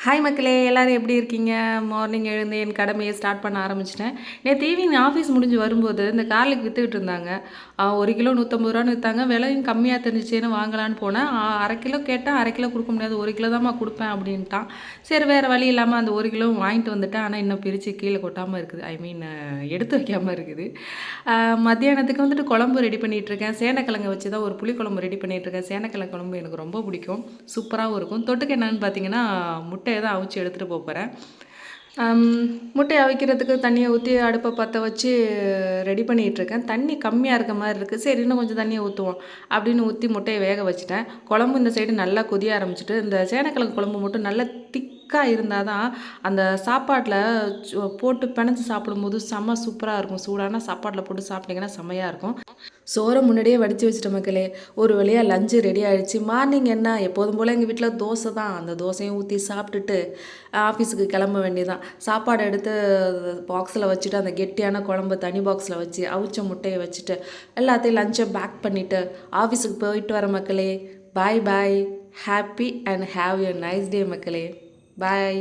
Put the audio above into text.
Hi மக்களே, எல்லாரும் எப்படி இருக்கீங்க? மார்னிங் எழுந்து என் கடமையை ஸ்டார்ட் பண்ண ஆரம்பிச்சிட்டேன். நேற்று ஈவினிங் ஆஃபீஸ் முடிஞ்சு வரும்போது இந்த கார்லிக் வித்துக்கிட்டு இருந்தாங்க. 1 கிலோ ரூ. 150 வித்தாங்க. விலையும் கம்மியாக தெரிஞ்சிச்சேன்னு வாங்கலான்னு போனேன். 1/2 கிலோ கேட்டேன். 1/2 கிலோ கொடுக்க முடியாது, 1 கிலோ தான்மா கொடுப்பேன் அப்படின்ட்டான். சரி, வேறு வழி இல்லாமல் அந்த 1 கிலோ வாங்கிட்டு வந்துட்டேன். ஆனால் இன்னும் பிரித்து கீழே கொட்டாமல் இருக்குது. எடுத்து வைக்காமல் இருக்குது. மத்தியானத்துக்கு வந்துட்டு குழம்பு ரெடி பண்ணிகிட்ருக்கேன். சேனக்கிழங்கு வச்சு தான் ஒரு புளிக்குழம்பு ரெடி பண்ணிகிட்ருக்கேன். சேனக்கிழங்கு குழம்பு எனக்கு ரொம்ப பிடிக்கும், சூப்பராகவும் இருக்கும். தொட்டுக்க என்னன்னு பார்த்தீங்கன்னா முட்டையை தான் அவிச்சு எடுத்துகிட்டு போகிறேன். முட்டையை அவிக்கிறதுக்கு தண்ணியை ஊற்றி அடுப்பை பற்ற வச்சு ரெடி பண்ணிகிட்ருக்கேன். தண்ணி கம்மியாக இருக்க மாதிரி இருக்குது. சரி, இன்னும் கொஞ்சம் தண்ணியை ஊற்றுவோம் அப்படின்னு ஊற்றி முட்டையை வேக வச்சுட்டேன். குழம்பு இந்த சைடு நல்லா கொதிய ஆரம்பிச்சிட்டு, இந்த சேனக்கிழங்கு குழம்பு மட்டும் நல்லா திக்காக இருந்தால் தான் அந்த சாப்பாட்டில் போட்டு பிணைஞ்சி சாப்பிடும்போது செம்ம சூப்பராக இருக்கும். சூடான சாப்பாட்டில் போட்டு சாப்பிட்டிங்கன்னா செம்மையாக இருக்கும். சோறை முன்னாடியே வடித்து வச்சுட்ட மக்களே. ஒரு வழியாக லஞ்சு ரெடி ஆகிடுச்சு. மார்னிங் என்ன எப்போதும் போல் எங்கள் வீட்டில் தோசை தான். அந்த தோசையும் ஊற்றி சாப்பிட்டுட்டு ஆஃபீஸுக்கு கிளம்ப வேண்டியதான். சாப்பாடு எடுத்து பாக்ஸில் வச்சுட்டு அந்த கெட்டியான குழம்பு தனி பாக்ஸில் வச்சு அவிச்ச முட்டையை வச்சுட்டு எல்லாத்தையும் லஞ்சை பேக் பண்ணிவிட்டு ஆஃபீஸுக்கு போயிட்டு வர மக்களே. Bye bye. Happy and have a nice day மக்களே. பாய்.